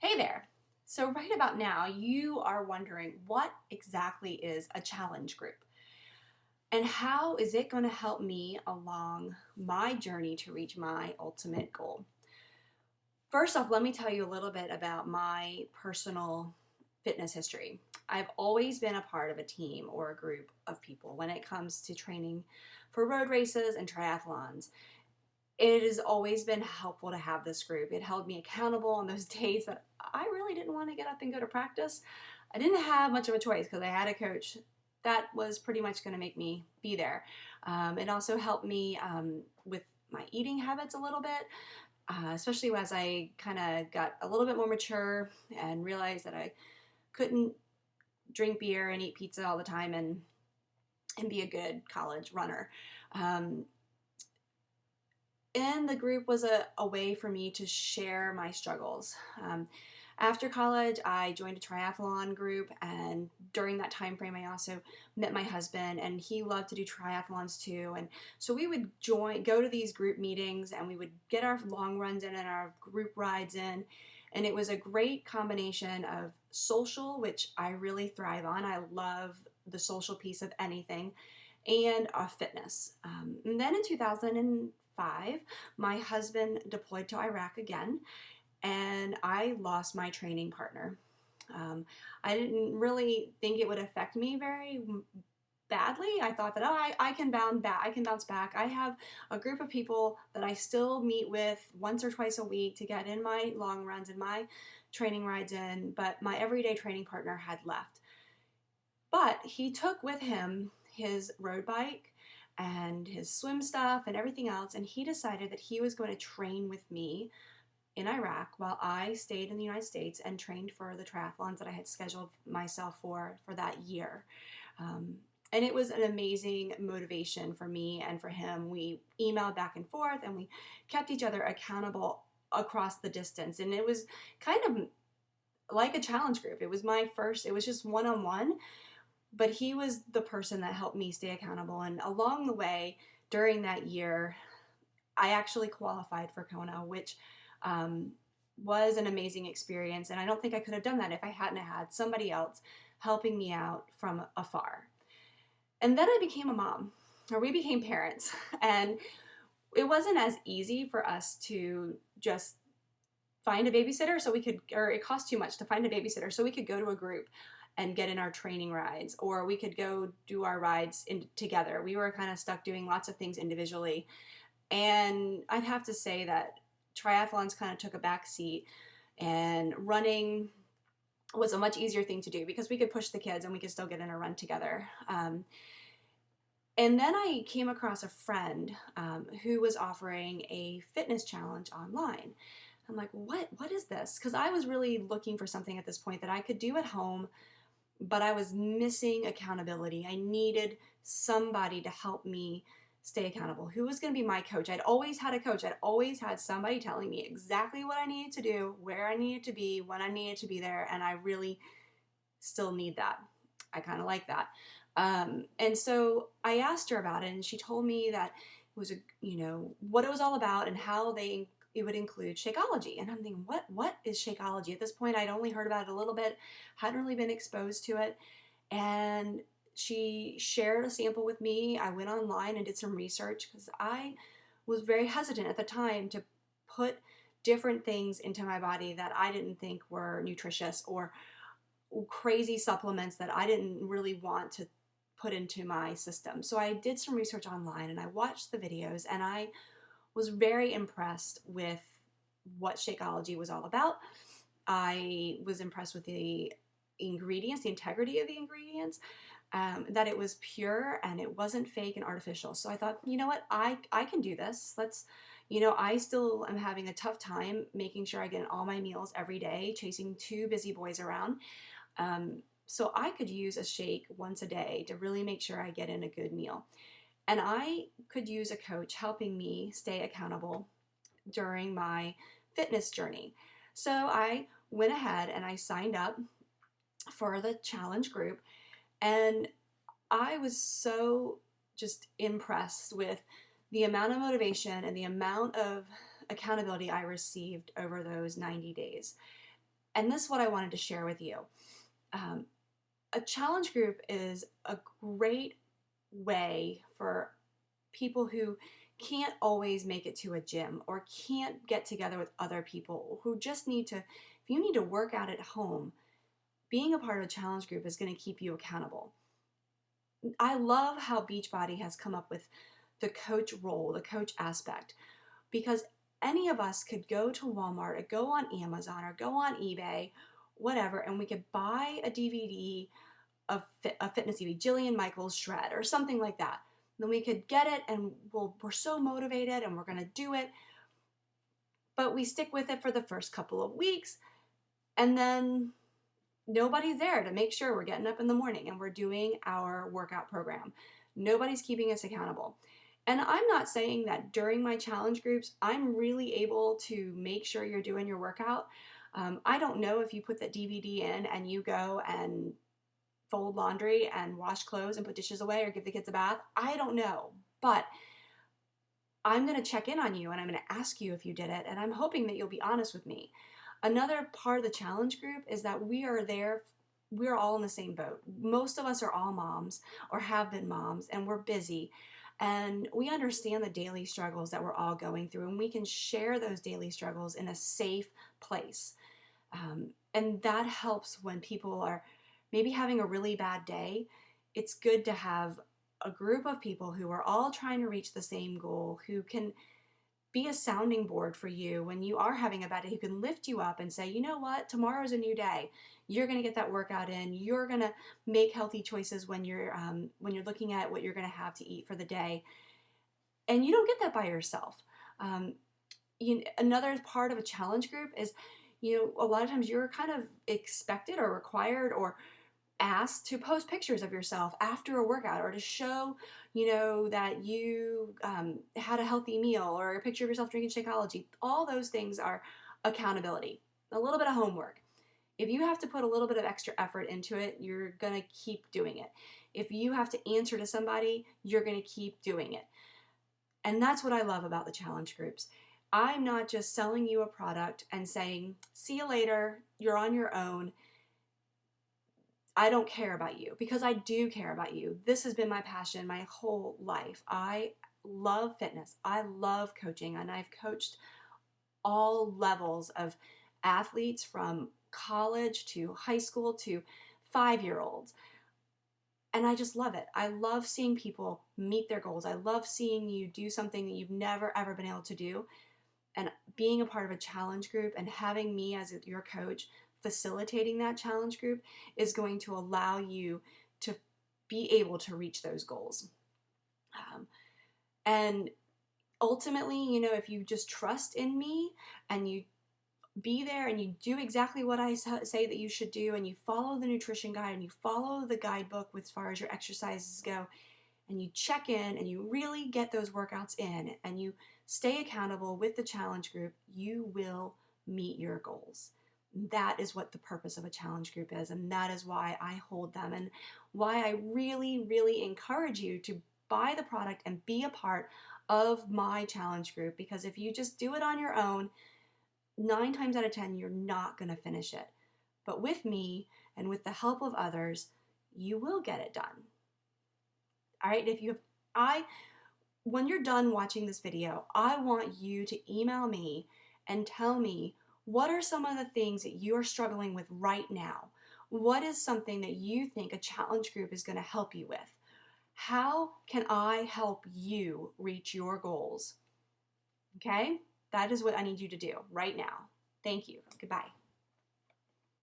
Hey there. So, right about now, you are wondering what exactly is a challenge group and how is it going to help me along my journey to reach my ultimate goal? First off, let me tell you a little bit about my personal fitness history. I've always been a part of a team or a group of people when it comes to training for road races and triathlons. It has always been helpful to have this group. It held me accountable on those days that I really didn't want to get up and go to practice. I didn't have much of a choice because I had a coach that was pretty much going to make me be there. It also helped me with my eating habits a little bit, especially as I kind of got a little bit more mature and realized that I couldn't drink beer and eat pizza all the time and be a good college runner. Um, and the group was a way for me to share my struggles. After college, I joined a triathlon group, and during that time frame, I also met my husband, and he loved to do triathlons too. And so we would go to these group meetings, and we would get our long runs in and our group rides in. And it was a great combination of social, which I really thrive on. I love the social piece of anything, and fitness. And then in 2005, my husband deployed to Iraq again, and I lost my training partner. I didn't really think it would affect me very badly. I thought that I can bounce back. I can bounce back. I have a group of people that I still meet with once or twice a week to get in my long runs and my training rides in. But my everyday training partner had left. But he took with him his road bike and his swim stuff and everything else, and he decided that he was going to train with me in Iraq while I stayed in the United States and trained for the triathlons that I had scheduled myself for that year. And it was an amazing motivation for me and for him. We emailed back and forth and we kept each other accountable across the distance. And it was kind of like a challenge group. It was my first, it was just one on one, but he was the person that helped me stay accountable. And along the way, during that year, I actually qualified for Kona, which um, was an amazing experience. And I don't think I could have done that if I hadn't had somebody else helping me out from afar. And then I became a mom, or we became parents. And it wasn't as easy for us to just find a babysitter so we could, or it cost too much to find a babysitter so we could go to a group and get in our training rides, or we could go do our rides together. We were kind of stuck doing lots of things individually. And I'd have to say that triathlons kind of took a back seat, and running was a much easier thing to do because we could push the kids and we could still get in a run together. And then I came across a friend who was offering a fitness challenge online. I'm like, what is this? Because I was really looking for something at this point that I could do at home, but I was missing accountability. I needed somebody to help me stay accountable. Who was going to be my coach? I'd always had a coach. I'd always had somebody telling me exactly what I needed to do, where I needed to be, when I needed to be there, and I really still need that. I kind of like that. And so I asked her about it, and she told me that it was what it was all about and how it would include Shakeology. And I'm thinking, what is Shakeology? At this point, I'd only heard about it a little bit, hadn't really been exposed to it. And she shared a sample with me. I went online and did some research because I was very hesitant at the time to put different things into my body that I didn't think were nutritious, or crazy supplements that I didn't really want to put into my system. So I did some research online and I watched the videos, and I was very impressed with what Shakeology was all about. I was impressed with the ingredients, the integrity of the ingredients, that it was pure and it wasn't fake and artificial. So I thought, you know what, I can do this. I still am having a tough time making sure I get in all my meals every day, chasing two busy boys around. So I could use a shake once a day to really make sure I get in a good meal. And I could use a coach helping me stay accountable during my fitness journey. So I went ahead and I signed up for the challenge group, and I was so just impressed with the amount of motivation and the amount of accountability I received over those 90 days. And this is what I wanted to share with you. A challenge group is a great way for people who can't always make it to a gym or can't get together with other people, who just need to, if you need to work out at home, being a part of a challenge group is going to keep you accountable. I love how Beachbody has come up with the coach role, the coach aspect, because any of us could go to Walmart or go on Amazon or go on eBay, whatever, and we could buy a DVD of a fitness DVD, Jillian Michaels Shred or something like that. Then we could get it and we're so motivated and we're going to do it. But we stick with it for the first couple of weeks and then nobody's there to make sure we're getting up in the morning and we're doing our workout program. Nobody's keeping us accountable. And I'm not saying that during my challenge groups, I'm really able to make sure you're doing your workout. I don't know if you put that DVD in and you go and fold laundry and wash clothes and put dishes away or give the kids a bath. I don't know. But I'm going to check in on you and I'm going to ask you if you did it. And I'm hoping that you'll be honest with me. Another part of the challenge group is that we are there. We're all in the same boat. Most of us are all moms or have been moms, and we're busy. And we understand the daily struggles that we're all going through, and we can share those daily struggles in a safe place. And that helps when people are maybe having a really bad day. It's good to have a group of people who are all trying to reach the same goal, who can be a sounding board for you when you are having a bad day, who can lift you up and say, you know what, tomorrow's a new day. You're going to get that workout in. You're going to make healthy choices when you're looking at what you're going to have to eat for the day. And you don't get that by yourself. Another part of a challenge group is, a lot of times you're kind of expected or required or asked to post pictures of yourself after a workout or to show, that you had a healthy meal, or a picture of yourself drinking Shakeology. All those things are accountability, a little bit of homework. If you have to put a little bit of extra effort into it, you're going to keep doing it. If you have to answer to somebody, you're going to keep doing it. And that's what I love about the challenge groups. I'm not just selling you a product and saying, see you later, you're on your own. I don't care about you, because I do care about you. This has been my passion my whole life. I love fitness. I love coaching, and I've coached all levels of athletes from college to high school to 5-year-olds. And I just love it. I love seeing people meet their goals. I love seeing you do something that you've never ever been able to do. And being a part of a challenge group and having me as your coach facilitating that challenge group is going to allow you to be able to reach those goals. And ultimately, if you just trust in me and you be there and you do exactly what I say that you should do, and you follow the nutrition guide and you follow the guidebook as far as your exercises go, and you check in and you really get those workouts in and you stay accountable with the challenge group, you will meet your goals. That is what the purpose of a challenge group is, and that is why I hold them, and why I really, really encourage you to buy the product and be a part of my challenge group. Because if you just do it on your own, 9 times out of 10, you're not going to finish it. But with me and with the help of others, you will get it done. All right, when you're done watching this video, I want you to email me and tell me, what are some of the things that you are struggling with right now? What is something that you think a challenge group is going to help you with? How can I help you reach your goals? Okay? That is what I need you to do right now. Thank you. Goodbye.